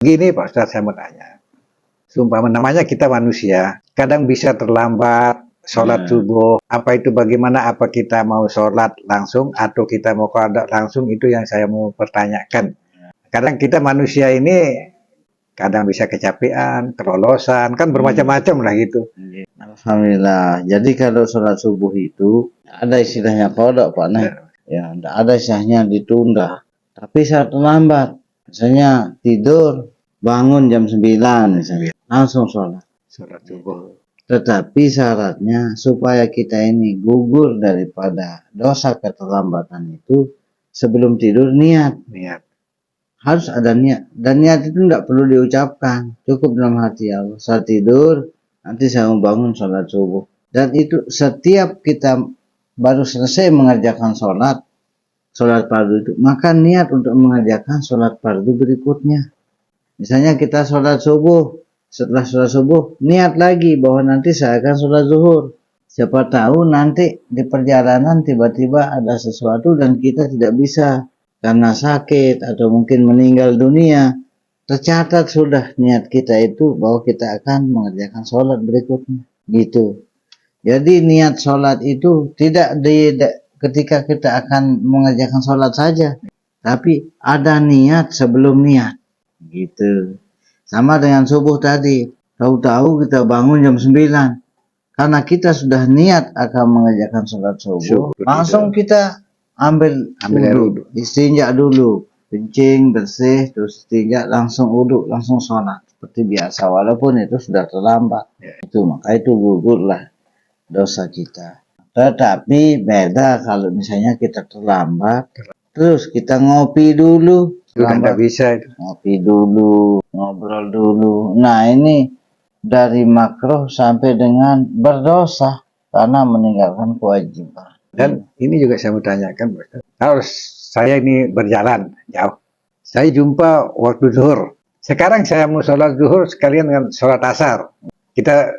Gini Pak Ustadz, saya mau tanya. Sumpah namanya kita manusia, kadang bisa terlambat sholat subuh. Apa itu bagaimana? Apa kita mau sholat langsung atau kita mau qada langsung? Itu yang saya mau pertanyakan. Kadang kita manusia ini kadang bisa kecapean, kelolosan, kan bermacam-macam lah gitu. Alhamdulillah. Jadi kalau sholat subuh itu ada istilahnya qada Pak Nah. Ya, ada istilahnya ditunda. Tapi saat terlambat, misalnya tidur, bangun jam 9 misalnya, langsung sholat subuh. Tetapi syaratnya supaya kita ini gugur daripada dosa keterlambatan itu, sebelum tidur niat. Harus ada niat. Dan niat itu tidak perlu diucapkan, cukup dalam hati Allah. Saat tidur, nanti saya mau bangun sholat subuh. Dan itu setiap kita baru selesai mengerjakan sholat fardu itu, maka niat untuk mengerjakan sholat fardu berikutnya. Misalnya kita sholat subuh, setelah sholat subuh niat lagi bahwa nanti saya akan sholat zuhur. Siapa tahu nanti di perjalanan tiba-tiba ada sesuatu dan kita tidak bisa karena sakit atau mungkin meninggal dunia. Tercatat sudah niat kita itu bahwa kita akan mengerjakan sholat berikutnya. Gitu. Jadi niat sholat itu tidak ketika kita akan mengerjakan sholat saja, tapi ada niat sebelum niat. Gitu. Sama dengan subuh tadi, tahu-tahu kita bangun jam 9. Karena kita sudah niat akan mengerjakan sholat subuh, langsung kita ambil wudhu, istinja dulu, kencing, bersih, terus istinja, langsung wudhu, langsung sholat. Seperti biasa, walaupun itu sudah terlambat. Itu maka itu gugurlah dosa kita. Tetapi beda kalau misalnya kita terlambat, terus kita ngopi dulu. Tidak bisa itu. Ngopi dulu, ngobrol dulu. Nah ini dari makruh sampai dengan berdosa karena meninggalkan kewajiban. Dan ini juga saya mau tanyakan, harus saya ini berjalan jauh, saya jumpa waktu zuhur. Sekarang saya mau sholat zuhur sekalian dengan sholat asar. Kita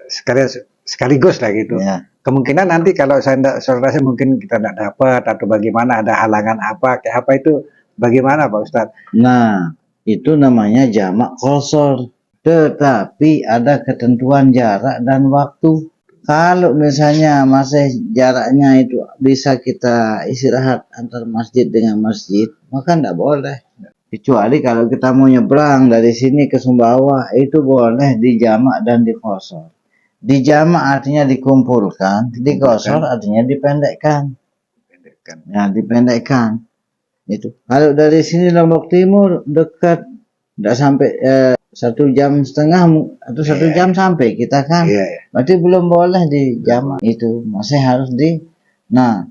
sekaligus lah gitu. Ya. Kemungkinan nanti kalau saya tidak sholat asar mungkin kita tidak dapat atau bagaimana, ada halangan apa, kayak apa itu bagaimana Pak Ustadz? Nah, itu namanya jamak qasar. Tetapi ada ketentuan jarak dan waktu. Kalau misalnya masih jaraknya itu bisa kita istirahat antar masjid dengan masjid, maka tidak boleh. Kecuali kalau kita mau nyebrang dari sini ke Sumbawa, itu boleh dijamak dan diqasar. Dijamak artinya dikumpulkan, diqasar artinya dipendekkan. Ya, dipendekkan. Itu. Kalau dari sini Lombok Timur dekat, tidak sampai 1,5 jam atau 1 jam sampai kita kan. Berarti belum boleh dijamak. Itu masih harus Nah,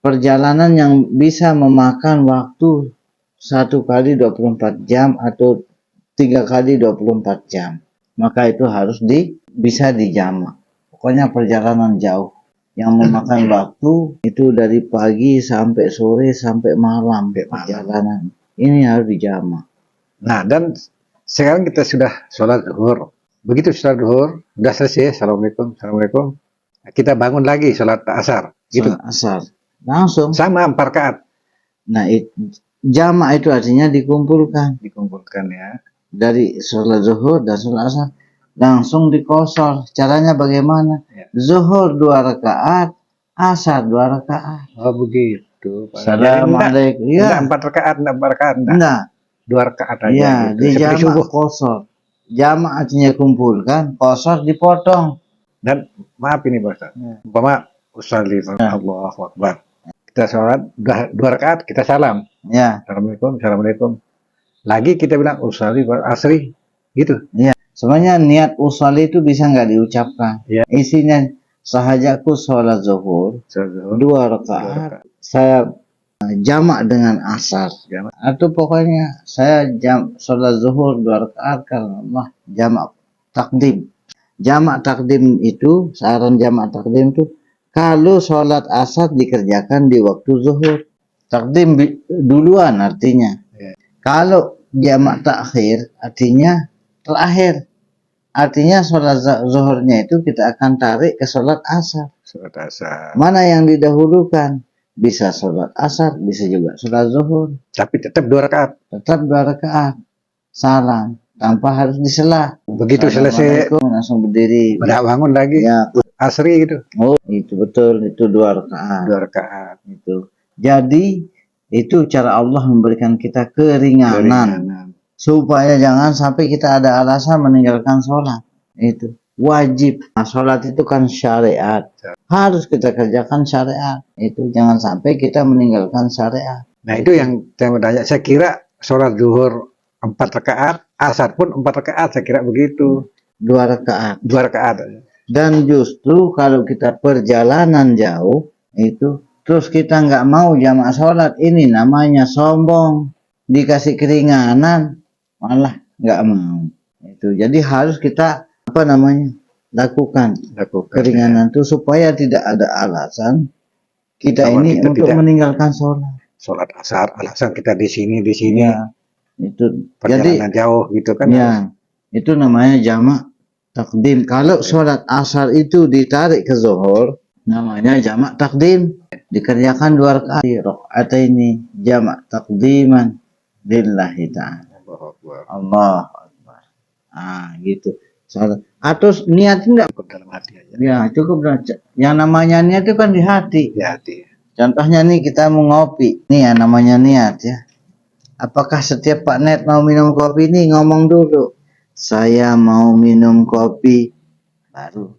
perjalanan yang bisa memakan waktu 1 kali 24 jam atau 3 kali 24 jam, maka itu harus bisa dijamak. Pokoknya perjalanan jauh yang memakan waktu itu dari pagi sampai sore sampai malam perjalanan ini harus dijamak. Nah, dan sekarang kita sudah sholat zuhur. Begitu sholat zuhur sudah selesai, assalamualaikum, kita bangun lagi sholat asar. Gitu. Sholat asar langsung sama 4 rakaat. Nah, jamak itu artinya dikumpulkan ya. Dari sholat zuhur dan sholat asar langsung diqasar. Caranya bagaimana? Zuhur 2 rakaat, asar 2 rakaat. Oh begitu. Assalamualaikum. Ya. 4 rakaat, 4 rakaat. Nah, 2 rakaat aja. Ya, gitu. Di jamak qasar. Jamak artinya kumpulkan, qasar dipotong. Dan maaf ini Pak Ustaz. Umpama usolli Allahu Akbar. Kita sholat 2 rakaat, kita salam. Ya. Assalamualaikum. Lagi kita bilang usolli asri. Gitu. Ya. Sebenarnya niat usolli itu bisa nggak diucapkan. Ya. Isinya sahajaku sholat zuhur 2 rakaat. Saya jamak dengan asar. Atau pokoknya saya sholat zuhur 2 rakaat karena jamak takdim. Jamak takdim itu, saran jamak takdim itu kalau sholat asar dikerjakan di waktu zuhur. Takdim duluan artinya. Kalau jamak takhir artinya terakhir. Artinya sholat zuhurnya itu kita akan tarik ke sholat asar. Mana yang didahulukan? Bisa sholat asar, bisa juga sholat zuhur. Tapi tetap 2 rakaat. Tetap 2 rakaat. Salam. tanpa harus disela. Begitu selesai Assalamualaikum, langsung berdiri. bangun lagi Ya, asri gitu, oh itu betul, itu 2 rakaat. 2 rakaat. Itu. Jadi itu cara Allah memberikan kita keringanan supaya jangan sampai kita ada alasan meninggalkan sholat. Itu wajib. Nah, sholat itu kan syariat, harus kita kerjakan syariat. Itu jangan sampai kita meninggalkan syariat. Nah itu yang saya mau tanya. Saya kira sholat zuhur 4 rakaat, asar pun 4 rakaat. Saya kira begitu. 2 rakaat. 2 rakaat. Dan justru kalau kita perjalanan jauh itu, terus kita nggak mau jamaah sholat, ini namanya sombong. Dikasih keringanan malah nggak mau. Itu jadi harus kita lakukan keringanan itu supaya tidak ada alasan kita Bahwa ini kita untuk tidak meninggalkan sholat. Sholat asar, alasan kita di sini Ya, itu perjalanan jauh gitu kan. ya, itu namanya jamak takdim. Kalau sholat asar itu ditarik ke zuhur, namanya jamak takdim. Dikerjakan 2 rakaat ini jamak takdiman lillahi ta'ala. Allah Akbar. Gitu. Sholat. Atau niat enggak? Cukup dalam hati aja. Ya, cukup. Yang namanya niat itu kan di hati. Di hati. Contohnya nih kita mau ngopi. Nih ya namanya niat ya. Apakah setiap Pak Net mau minum kopi nih ngomong dulu, saya mau minum kopi, baru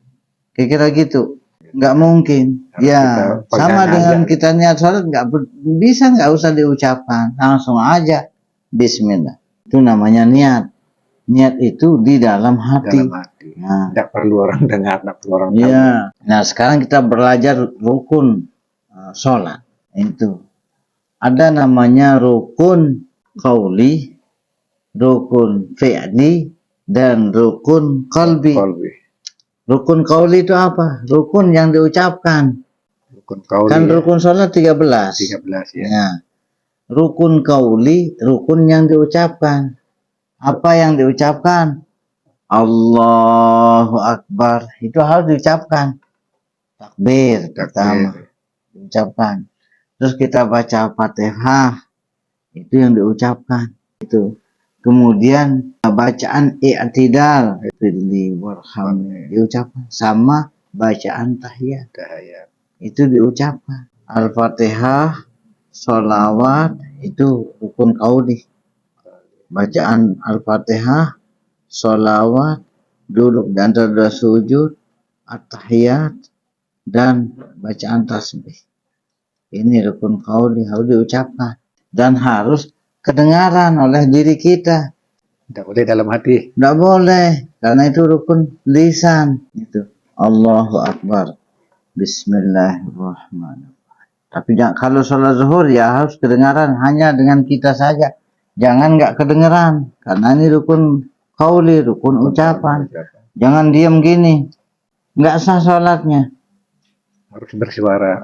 kira-kira gitu? Nggak mungkin. Harus Ya kita sama pegang dengan aja. kita niat sholat nggak usah diucapkan, langsung aja Bismillah. Itu namanya niat. Niat itu di dalam hati. Dalam hati. Nah, Tidak perlu orang dengar, tidak perlu orang tahu. iya. Nah sekarang kita belajar rukun sholat. Itu ada namanya rukun qauli, rukun fi'li, dan rukun qalbi. Rukun qauli itu apa? Rukun yang diucapkan. Rukun qauli. Kan rukun sholat 13. 13 ya. Ya. Rukun qauli, rukun yang diucapkan. Apa yang diucapkan? Allahu Akbar. Itu harus diucapkan. Takbir pertama diucapkan. Terus kita baca Fatihah. Itu yang diucapkan. Itu. Kemudian bacaan i'tidal, firli warhamni diucapkan, sama bacaan tahiyat. Itu diucapkan. Al-Fatihah, sholawat itu rukun qauli. Bacaan Al-Fatihah, sholawat, duduk dan antara sujud, at-tahiyat, dan bacaan tasbih. Ini rukun qauli harus diucapkan dan harus kedengaran oleh diri kita. Tidak boleh dalam hati. Tidak boleh, karena itu rukun lisan. Itu Allahu Akbar, Bismillahirrahmanirrahim. Tapi kalau sholat zuhur ya harus kedengaran hanya dengan kita saja. Jangan nggak kedengaran, karena ini rukun qauli, rukun ucapan. Jangan diam gini, nggak sah sholatnya. Harus bersuara.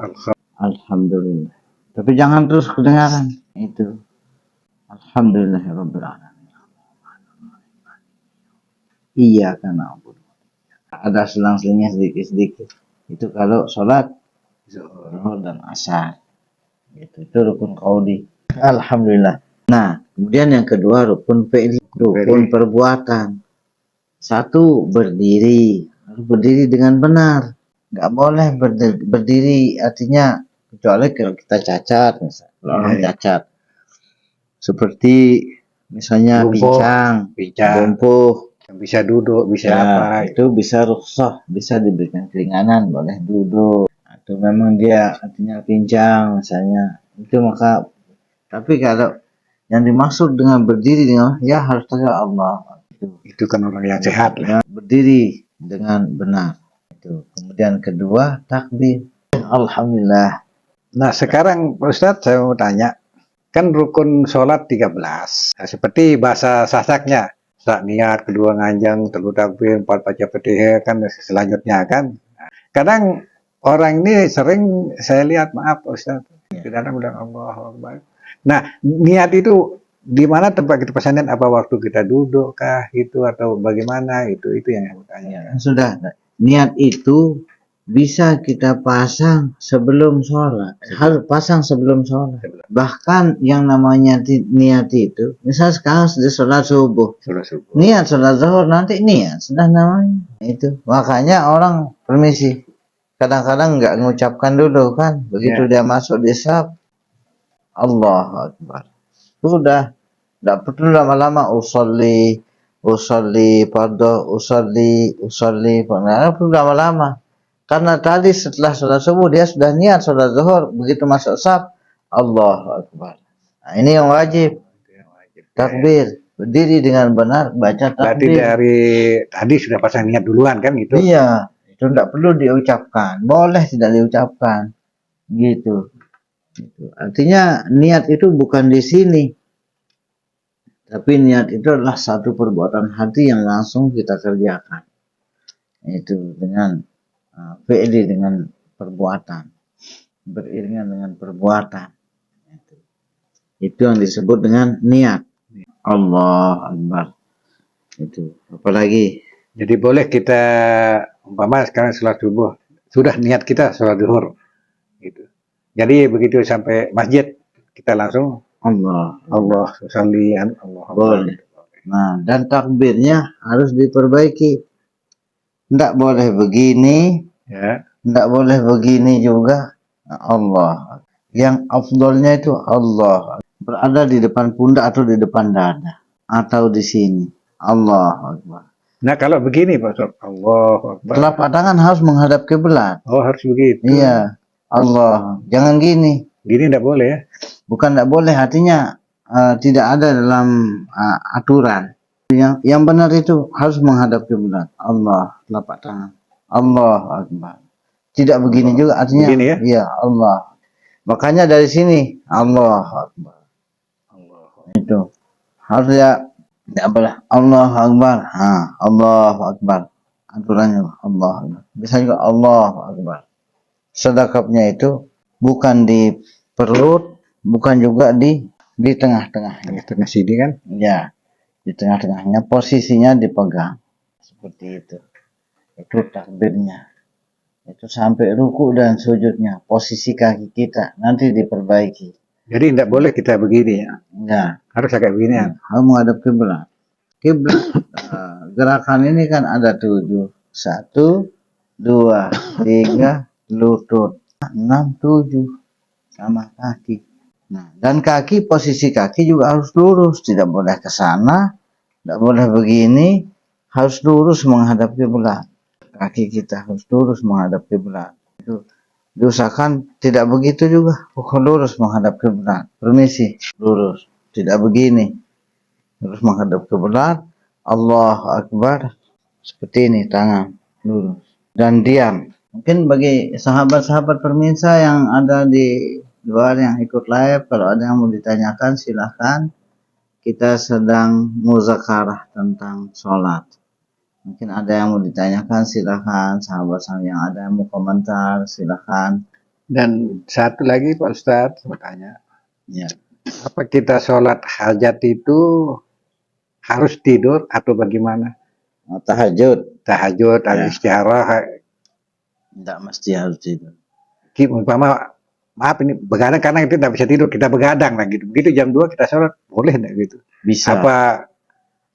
Alhamdulillah. Tapi jangan terus kedengaran. Itu. Alhamdulillahirabbil alamin. Iya karena ada selang-selingnya sedikit-sedikit. Itu kalau sholat zuhur dan asar. Itu rukun qauli. Alhamdulillah. Nah, kemudian yang kedua rukun fi'li, rukun perbuatan. Satu, berdiri. Harus berdiri dengan benar. Nggak boleh berdiri artinya kecuali kalau kita cacat, misalnya. Kalau orang cacat. Seperti misalnya pincang, lumpuh. Bisa duduk, bisa apa. Itu bisa rukhsah, bisa diberikan keringanan, boleh duduk. Atau memang dia artinya pincang misalnya. Itu maka, tapi kalau yang dimaksud dengan berdiri dengan ya harus tegak Allah. Itu kan orang yang sehat ya. Berdiri dengan benar. Itu. Kemudian kedua takbir. Alhamdulillah. Nah sekarang Pak Ustadz saya mau tanya, kan rukun sholat 13. Nah, seperti bahasa Sasaknya, saat niat, kedua nganjang, telur takbir, 4 baca Fatihah kan selanjutnya kan. Nah, kadang orang ini sering saya lihat, maaf Pak Ustadz, kadang bilang Allahu Akbar. Nah, niat itu di mana tempat kita pesanan? Apa waktu kita duduk kah itu atau bagaimana? Itu yang saya tanya. Sudah. Niat itu bisa kita pasang sebelum sholat. Harus pasang sebelum sholat. Bahkan yang namanya niat itu, misal sekarang sudah sholat subuh. Niat sholat zuhur, nanti niat sudah namanya. Itu. Makanya orang permisi. Kadang-kadang nggak mengucapkan dulu kan. Begitu dia masuk di saf, Allahu Akbar. Sudah. Nggak perlu lama-lama usolli, usolli. Nggak perlu lama-lama. Karena tadi setelah sholat subuh dia sudah niat sholat zuhur, begitu masuk saf, Allahu Akbar. Nah, ini yang wajib. Takbir, berdiri dengan benar, baca takbir. Berarti dari tadi sudah pasang niat duluan kan gitu? Iya, itu tidak perlu diucapkan, boleh tidak diucapkan, gitu. Artinya niat itu bukan di sini, tapi niat itu adalah satu perbuatan hati yang langsung kita kerjakan. Itu dengan fi'li, dengan perbuatan, beriringan dengan perbuatan. Itu yang disebut dengan niat. Allah Akbar. Itu. Apalagi? Jadi boleh kita umpama sekarang sholat subuh sudah niat kita sholat zuhur, gitu. Jadi begitu sampai masjid kita langsung Allah sholli Allah. Boleh. Nah, dan takbirnya harus diperbaiki. Tidak boleh begini. Ya. Tidak boleh begini juga. Allah. Yang afdolnya itu Allah. Berada di depan pundak atau di depan dada. Atau di sini. Allah Akbar. Nah kalau begini Pak Sob, Allah Akbar. Telapak tangan harus menghadap kiblat. Oh harus begitu. Iya. Allah. Jangan gini. Gini tidak boleh ya? Bukan tidak boleh. Artinya tidak ada dalam aturan. Yang benar itu harus menghadap kiblat. Allah, telapak tangan. Allah Akbar. Tidak begini Allah. Juga artinya. Begini ya? Iya, Allah. Makanya dari sini Allah Akbar. Allah. Itu. Harus ya tidak boleh Allah Akbar. Allah Akbar. Aturannya Allah Akbar. Bisa juga Allah Akbar. Sedekapnya itu bukan di perut, bukan juga di tengah-tengah. Tengah sini kan? Ya. Di tengah-tengahnya posisinya dipegang seperti itu takbirnya itu sampai ruku dan sujudnya, posisi kaki kita nanti diperbaiki. Jadi tidak boleh kita begini ya? Ya, harus kayak begini ya? Harus menghadap kiblat. Gerakan ini kan ada 7, 1, 2, 3 lutut, 6, 7 sama kaki. Nah, dan kaki, posisi kaki juga harus lurus, tidak boleh ke sana, tidak boleh begini, harus lurus menghadap kiblat. Kaki kita harus lurus menghadap kiblat. Itu diusahakan tidak begitu juga, bukan lurus menghadap kiblat. Permisi, lurus, tidak begini, lurus menghadap kiblat. Allah Akbar, seperti ini tangan lurus dan diam. Mungkin bagi sahabat-sahabat pemirsa yang ada di luar yang ikut live, kalau ada yang mau ditanyakan silahkan. Kita sedang muzakarah tentang sholat. Mungkin ada yang mau ditanyakan silahkan. Sahabat-sahabat yang ada yang mau komentar silahkan. Dan satu lagi Pak Ustadz mau tanya. Ya. Apa kita sholat hajat itu harus tidur atau bagaimana? Tahajud. Tahajud, ya. Istikharah. Tidak mesti harus tidur. Umpama maaf ini begadang karena kita tidak bisa tidur, kita begadang lah gitu. Begitu jam 2 kita sholat, boleh enggak gitu? Bisa. Apa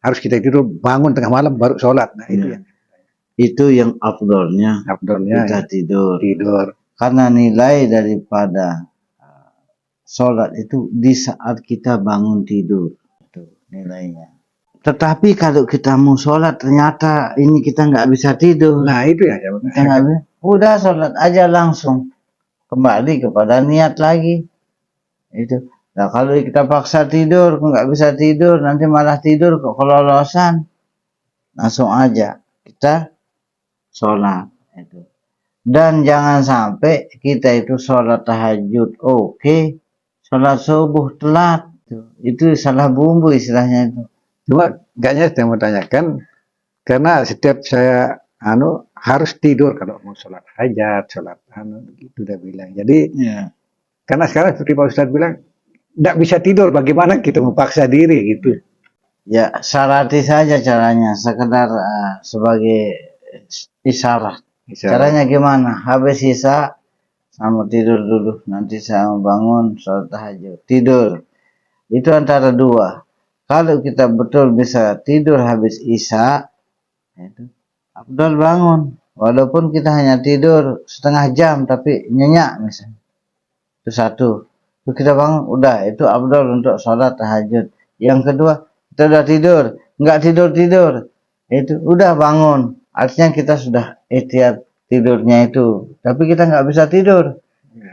harus kita tidur bangun tengah malam baru sholat? Nah itu ya. Itu yang afdolnya. Kita ya. Tidur. Karena nilai daripada sholat itu di saat kita bangun tidur. Itu nilainya. Tetapi kalau kita mau sholat ternyata ini kita nggak bisa tidur. Nah itu ya. Udah sholat aja langsung. Kembali kepada niat lagi. Itu. Nah kalau kita paksa tidur, nggak bisa tidur, nanti malah tidur kok kelolosan. Langsung aja kita sholat. Itu. Dan jangan sampai kita itu sholat tahajud, oke. Sholat subuh telat. Itu salah bumbu istilahnya itu. Cuma kayaknya saya mau tanyakan, karena setiap saya harus tidur kalau mau sholat hajat, sholat begitu udah bilang. Jadi karena sekarang seperti Pak Ustadz bilang tidak bisa tidur, bagaimana kita memaksa diri gitu? Ya syarati saja caranya, sekedar sebagai isyarat. Isya. Caranya gimana? Habis isya sama tidur dulu, nanti saya bangun sholat tahajud, tidur. Itu antara dua. Kalau kita betul bisa tidur habis isya, itu afdal bangun. Walaupun kita hanya tidur setengah jam tapi nyenyak misalnya. Itu satu. Itu kita bangun, udah itu afdal untuk sholat tahajud. Yang kedua, kita udah tidur, nggak tidur-tidur. Itu udah bangun. Artinya kita sudah ikhtiar tidurnya itu. Tapi kita nggak bisa tidur.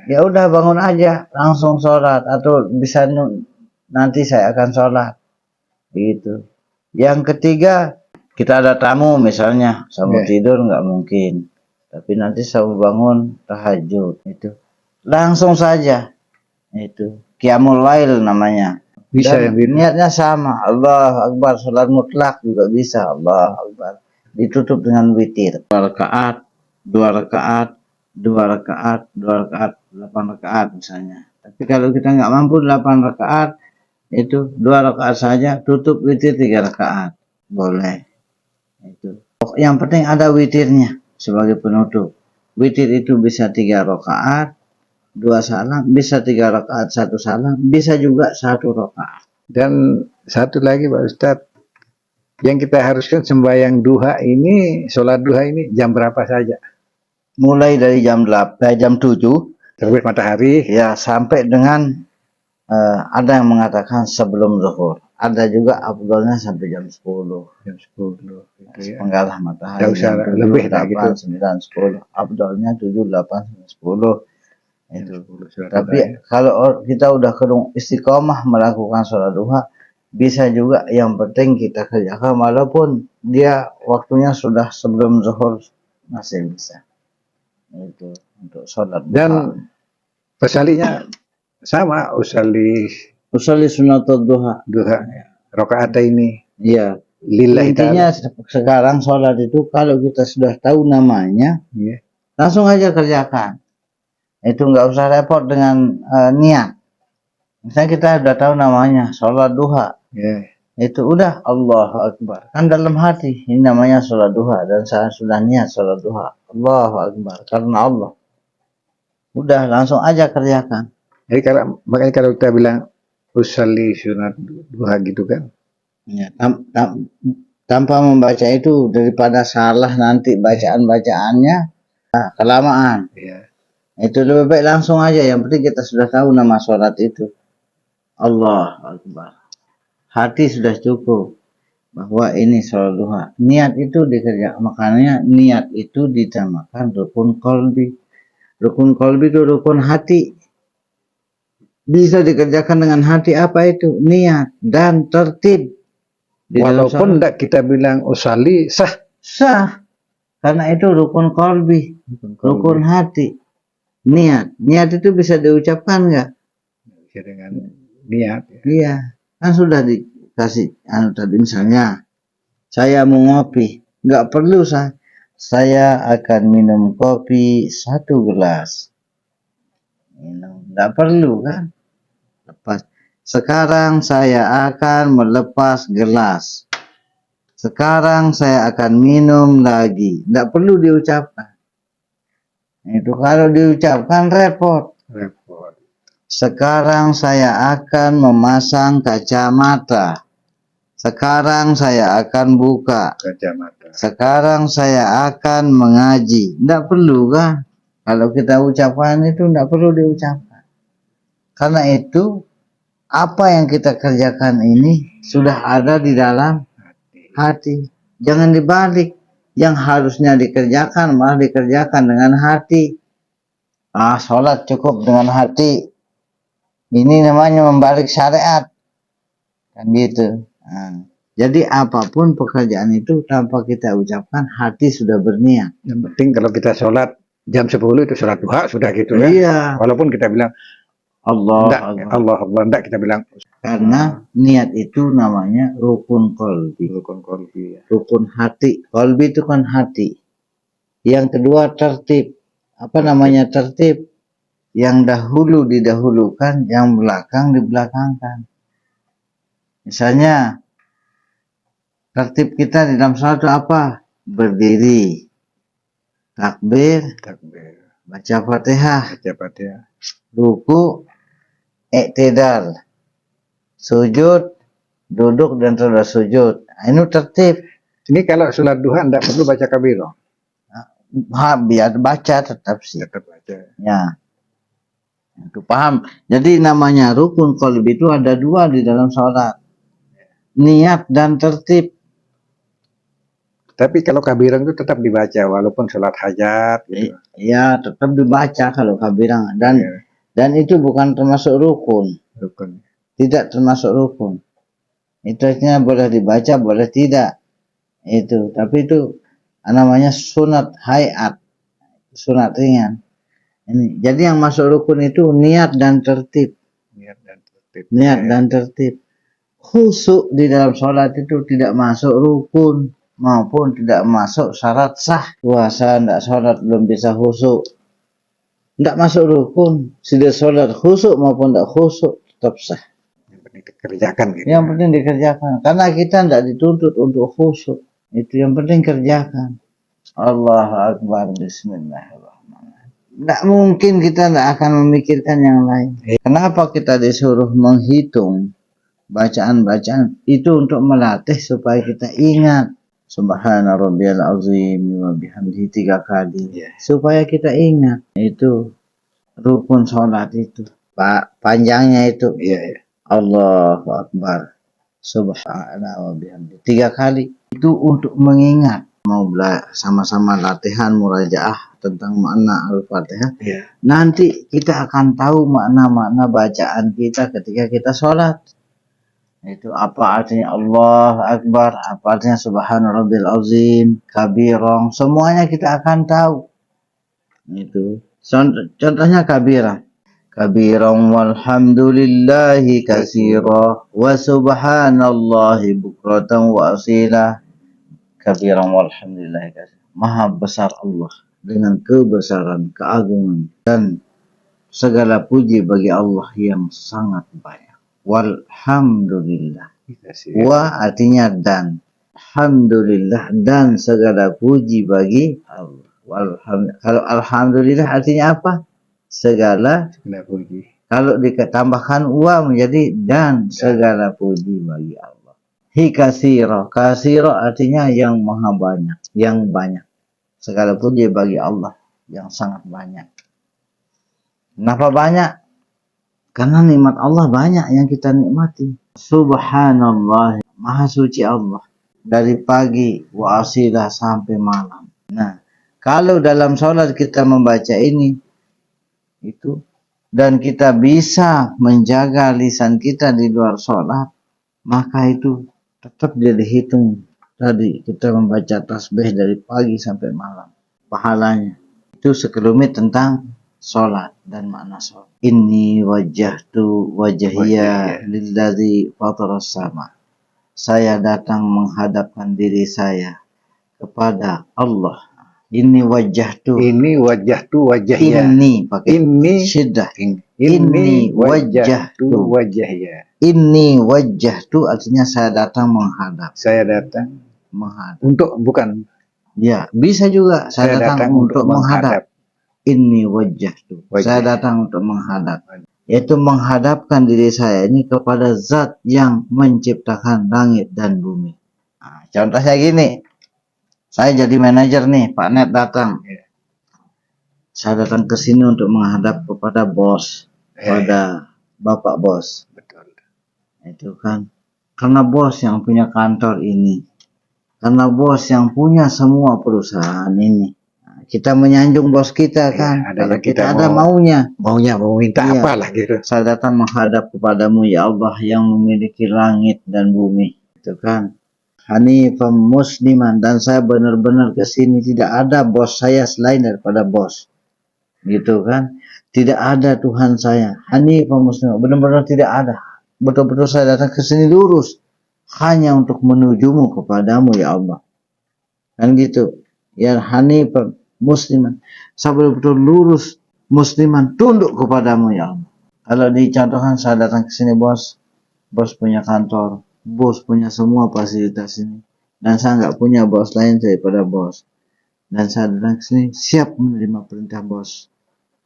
Ya udah bangun aja, langsung sholat. Atau bisa nanti saya akan sholat. Gitu. Yang ketiga, kita ada tamu misalnya, sama tidur nggak mungkin. Tapi nanti saya bangun tahajud itu. Langsung saja. Itu qiyamul lail namanya. Bisa Dan yang niatnya sama. Allah Akbar, sholat mutlak juga bisa. Allah Akbar. Ditutup dengan witir. 2 rakaat, 2 rakaat, 2 rakaat, 2 rakaat, 8 rakaat misalnya. Tapi kalau kita nggak mampu 8 rakaat, itu 2 rakaat saja, tutup witir 3 rakaat. Boleh. Itu. Yang penting ada witirnya sebagai penutup. Witir itu bisa 3 rakaat, 2 salam, bisa 3 rakaat 1 salam, bisa juga 1 rakaat. Dan satu lagi Pak Ustadz, yang kita haruskan sembahyang duha ini, sholat duha ini jam berapa saja? Mulai dari jam 8, jam 7 terbit matahari ya sampai dengan ada yang mengatakan sebelum zuhur. Ada juga afdalnya sampai jam 10. Jam 10 gitu ya. Penggalah matahari. Nggak usah 7, lebih 8, gitu. 9, 10. Afdalnya 7, 8, 10. Itu. 10 Tapi kalau kita udah istiqomah melakukan sholat duha, bisa juga, yang penting kita kerjakan walaupun dia waktunya sudah sebelum zuhur, masih bisa. Itu untuk sholat duha. Dan pesalinya sama, usolli sunatul duha. Rakaat ini. Iya. Lillahi Intinya sekarang sholat itu kalau kita sudah tahu namanya, langsung aja kerjakan. Itu nggak usah repot dengan niat. Misalnya kita udah tahu namanya sholat duha, itu udah Allahu Akbar. Kan dalam hati ini namanya sholat duha dan saya sudah niat sholat duha. Allahu Akbar karena Allah. Udah langsung aja kerjakan. Jadi makanya kalau kita bilang usolli sunat duha gitu kan. Ya, tanpa membaca itu daripada salah nanti bacaan-bacaannya kelamaan. Iya. Itu lebih baik langsung aja. Yang penting kita sudah tahu nama sholat itu. Allah Akbar. Hati sudah cukup bahwa ini sholat duha. Niat itu dikerjakan. Makanya niat itu ditamakan rukun kolbi. Rukun kolbi itu rukun hati. Bisa dikerjakan dengan hati. Apa itu? Niat dan tertib. Walaupun tidak kita bilang usolli, sah. Sah. Karena itu rukun kolbi. Rukun hati. Niat itu bisa diucapkan nggak? Bisa dengan niat. Iya, kan sudah dikasih tadi misalnya saya mau ngopi, nggak perlu saya akan minum kopi 1 gelas. Nggak perlu kan? Lepas. Sekarang saya akan melepas gelas. Sekarang saya akan minum lagi. Nggak perlu diucapkan. Itu kalau diucapkan repot. Sekarang saya akan memasang kacamata. Sekarang saya akan buka kacamata. Sekarang saya akan mengaji. Tidak perlu kan? Kalau kita ucapkan itu tidak perlu diucapkan. Karena itu apa yang kita kerjakan ini sudah ada di dalam hati. Jangan dibalik. Yang harusnya dikerjakan malah dikerjakan dengan hati. Sholat cukup dengan hati. Ini namanya membalik syariat. Kan gitu. Jadi apapun pekerjaan itu tanpa kita ucapkan, hati sudah berniat. Yang penting kalau kita sholat jam 10 itu sholat duha sudah gitu ya. Iya. Walaupun kita bilang Allah enggak kita bilang. Karena niat itu namanya rukun kolbi. Rukun kolbi ya. Rukun hati. Kolbi itu kan hati. Yang kedua tertib. Apa namanya tertib? Yang dahulu didahulukan, yang belakang dibelakangkan. Misalnya tertib kita di dalam sholat itu apa? Berdiri. takbir, baca Fatihah, ruku, i'tidal, sujud, duduk dan sudah sujud. Ini tertib. Ini kalau sholat duha tidak perlu baca kabiro. Biar baca tetap sih. Tetap baca. Ya. Itu paham. Jadi namanya rukun qalbi itu ada dua di dalam sholat. Niat dan tertib. Tapi kalau kabirang itu tetap dibaca walaupun sholat hajat. Gitu. Iya, tetap dibaca kalau kabirang. Dan itu bukan termasuk rukun. Tidak termasuk rukun. Itu artinya boleh dibaca, boleh tidak. Itu, tapi itu namanya sunat hayat, sunat ringan. Ini, jadi yang masuk rukun itu niat dan tertib. Niat dan tertib. Khusyuk di dalam sholat itu tidak masuk rukun maupun tidak masuk syarat sah. Puasa tidak sholat belum bisa khusyuk. Tidak masuk rukun. Sudah sholat khusyuk maupun tidak khusyuk tetap sah. Yang penting dikerjakan. Gitu. Yang penting dikerjakan. Karena kita tidak dituntut untuk khusyuk. Itu yang penting kerjakan. Allahu Akbar. Bismillahirrahmanirrahim. Tidak mungkin kita tidak akan memikirkan yang lain. Kenapa kita disuruh menghitung bacaan-bacaan? Itu untuk melatih supaya kita ingat. Subhana rabbiyal azim wa bihamdihi 3 kali. Supaya kita ingat. Itu rukun sholat itu. Panjangnya itu. Allahu Akbar. Subhana wa bihamdihi 3 kali. Itu untuk mengingat. Mau sama-sama latihan murajaah tentang makna Al-Fatihah. Nanti kita akan tahu makna-makna bacaan kita ketika kita sholat. Itu apa artinya Allah Akbar, apa artinya Subhana Rabbil Azim, kabirong, semuanya kita akan tahu. Itu contohnya kabirah. Kabirong walhamdulillahi katsira wa subhanallahi bukratan wa asila. Kabirong walhamdulillahi katsira. Maha besar Allah dengan kebesaran, keagungan dan segala puji bagi Allah yang sangat banyak. Walhamdulillah. Wa artinya dan. Alhamdulillah dan segala puji bagi Allah. Kalau alhamdulillah artinya apa? Segala puji. Kalau ditambahkan wa menjadi dan segala puji bagi Allah. Hi kasiro. Kasiro artinya yang maha banyak. Yang banyak. Segala puji bagi Allah yang sangat banyak. Kenapa banyak? Karena nikmat Allah banyak yang kita nikmati. Subhanallah. Maha suci Allah. Dari pagi wa asilah sampai malam. Nah, kalau dalam sholat kita membaca ini, itu, dan kita bisa menjaga lisan kita di luar sholat, maka itu tetap dia dihitung. Tadi kita membaca tasbih dari pagi sampai malam. Pahalanya. Itu sekelumit tentang sholat dan makna sholat. Inni wajjahtu wajhiya lilladzi fataras sama. Saya datang menghadapkan diri saya kepada Allah. Inni wajjahtu. Ini wajjahtu wajhiya. Ini pakai ini syiddah. Inni wajjahtu wajhiya. Inni wajjahtu artinya saya datang menghadap. Saya datang menghadap. Untuk bukan. Ya, bisa juga saya datang untuk menghadap. Inni wajjahtu. Saya datang untuk menghadap. Yaitu menghadapkan diri saya ini kepada zat yang menciptakan langit dan bumi. Nah, contohnya gini. Saya jadi manajer nih, Pak Net datang. Saya datang ke sini untuk menghadap kepada bos, pada Bapak bos. Betul. Itu kan. Karena bos yang punya kantor ini. Karena bos yang punya semua perusahaan ini. Nah, kita menyanjung bos kita kan. Kalau kita ada maunya. Mau minta apalah gitu. Saya datang menghadap kepadamu ya Allah yang memiliki langit dan bumi. Itu kan. Hanifan musliman, dan saya benar-benar ke sini tidak ada bos saya selain daripada bos. Gitu kan? Tidak ada Tuhan saya. Hanifan musliman, benar-benar tidak ada. Betul-betul saya datang ke sini lurus hanya untuk menujumu kepadamu ya Allah. Kan gitu. Ya hanifan musliman. Saya betul-betul lurus musliman tunduk kepadamu ya Allah. Kalau dicontohkan saya datang ke sini bos punya kantor. Bos punya semua fasilitas ini. Dan saya nggak punya bos lain daripada bos. dan saya datang ke sini siap menerima perintah bos.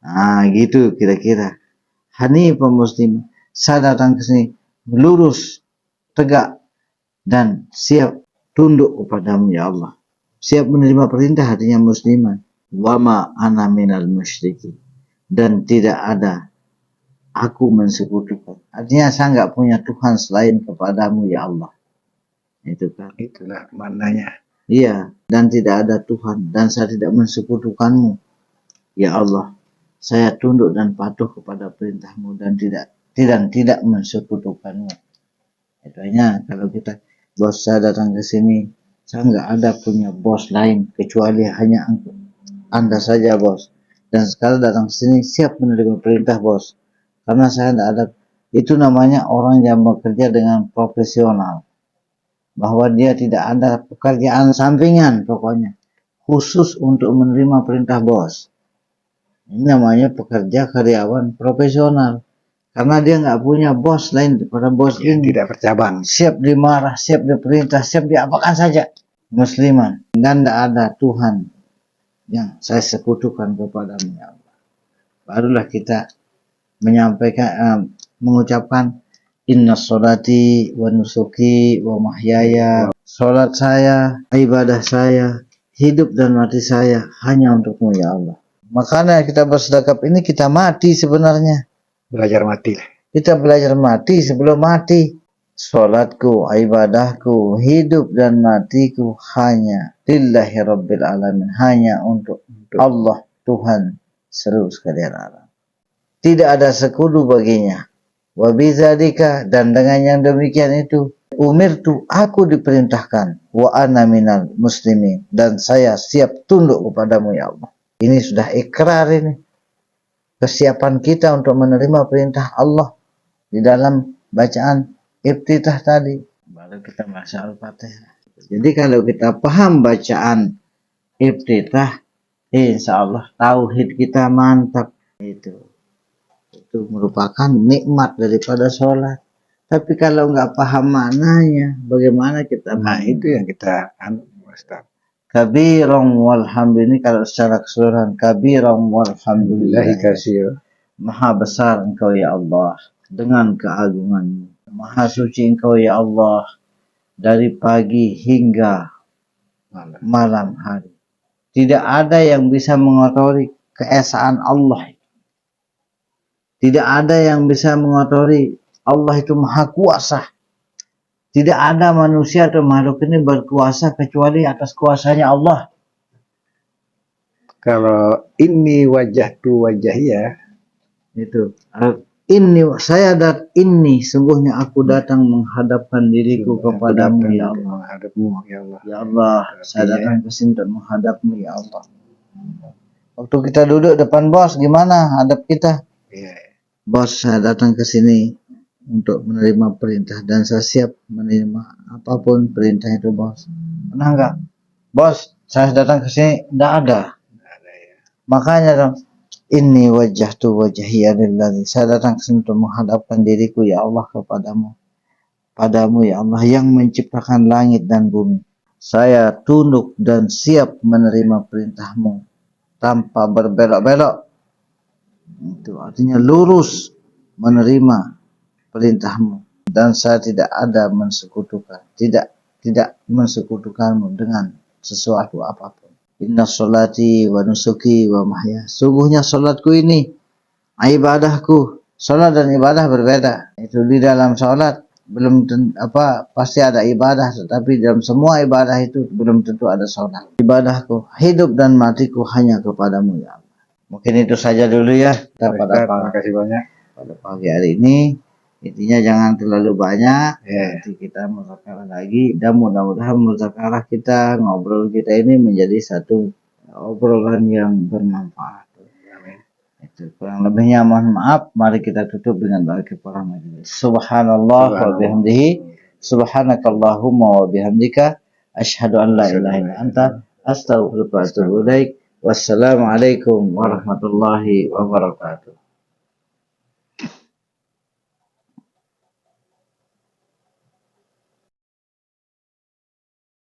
Nah, gitu kira-kira. Hanifah muslim, saya datang ke sini lurus, tegak, dan siap tunduk kepadamu ya Allah. Siap menerima perintah artinya musliman. Wama ana minal musyrikin, dan tidak ada aku mensekutukan. Artinya saya nggak punya Tuhan selain kepadamu ya Allah. Itu kan. Itulah maknanya. Iya, dan tidak ada Tuhan dan saya tidak mensekutukanmu ya Allah. Saya tunduk dan patuh kepada perintahmu dan tidak mensekutukanmu. Itu hanya kalau kita bos saya datang ke sini, saya nggak ada punya bos lain kecuali hanya Anda saja bos. Dan sekarang datang ke sini siap menerima perintah bos. Karena saya tidak ada, itu namanya orang yang bekerja dengan profesional. Bahwa dia tidak ada pekerjaan sampingan pokoknya. Khusus untuk menerima perintah bos. Ini namanya pekerja karyawan profesional. Karena dia nggak punya bos lain daripada bos ini. Tidak bercabang. Siap dimarah, siap diperintah, siap diapakan saja. Musliman. Dan tidak ada Tuhan yang saya sekutukan kepadamu ya Allah. Barulah kita menyampaikan, mengucapkan inna sholati wa nusuki wa mahyaya, sholat saya, ibadah saya, hidup dan mati saya hanya untukmu ya Allah. Makanya kita bersedekap ini kita mati sebenarnya. Belajar mati. Kita belajar mati sebelum mati. Sholatku, ibadahku, hidup dan matiku hanya lillahi rabbil alamin, hanya untuk Allah Tuhan seluruh sekalian alam. Tidak ada sekutu baginya. Wa bidzalika, dan dengan yang demikian itu umirtu, aku diperintahkan, wa ana minal muslimin, dan saya siap tunduk kepadamu ya Allah. Ini sudah ikrar ini. Kesiapan kita untuk menerima perintah Allah di dalam bacaan iftitah tadi. Baru kita baca Al-Fatihah. Jadi kalau kita paham bacaan iftitah, insya Allah tauhid kita mantap. Itu merupakan nikmat daripada sholat. Tapi kalau nggak paham maknanya, bagaimana kita? Nah, itu yang kita Ustaz. Kabirong walhamdulillah, kalau secara keseluruhan kabirong walhamdulillah, maha besar engkau ya Allah dengan keagunganmu, maha suci engkau ya Allah dari pagi hingga malam hari. Tidak ada yang bisa mengotori keesaan Allah. Tidak ada yang bisa mengotori Allah itu maha kuasa. Tidak ada manusia atau makhluk ini berkuasa kecuali atas kuasanya Allah. Kalau ini wajahtu wajahia, itu ini saya ini sungguhnya aku datang menghadapkan diriku kepadamu ya Allah. Menghadapmu ya Allah. Ya Allah, saya datang ke sini untuk menghadapmu ya Allah. Waktu kita duduk depan bos, gimana hadap kita? Bos, saya datang ke sini untuk menerima perintah dan saya siap menerima apapun perintah itu bos. Pernah enggak? Bos, saya datang ke sini enggak ada. Makanya dong, inni wajjahtu wajhiya lillazi, saya datang ke sini untuk menghadapkan diriku ya Allah kepadamu. Padamu ya Allah yang menciptakan langit dan bumi. Saya tunduk dan siap menerima perintahmu tanpa berbelok-belok. Itu artinya lurus menerima perintahmu, dan saya tidak ada mensekutukan, tidak mensekutukanmu dengan sesuatu apapun. Inna sholati wa nusuki wa mahya, sungguhnya sholatku ini, ibadahku. Sholat dan ibadah berbeda. Itu di dalam sholat belum pasti ada ibadah, tetapi dalam semua ibadah itu belum tentu ada sholat. Ibadahku, hidup dan matiku hanya kepadamu ya Allah. Mungkin itu saja dulu ya. Terima kasih banyak pada pagi hari ini. Intinya jangan terlalu banyak, nanti kita muzakarah lagi, dan mudah-mudahan muzakarah kita, ngobrol kita ini menjadi satu obrolan yang bermanfaat. Itu kurang lebihnya mohon maaf. Mari kita tutup dengan doa kifaraah majelis. Subhanallah wa bihamdihi, subhanakallahumma wa bihamdika, asyhadu an la ilaha illa anta, astaghfiruka wa atubu ilaik. Wassalamualaikum warahmatullahi wabarakatuh.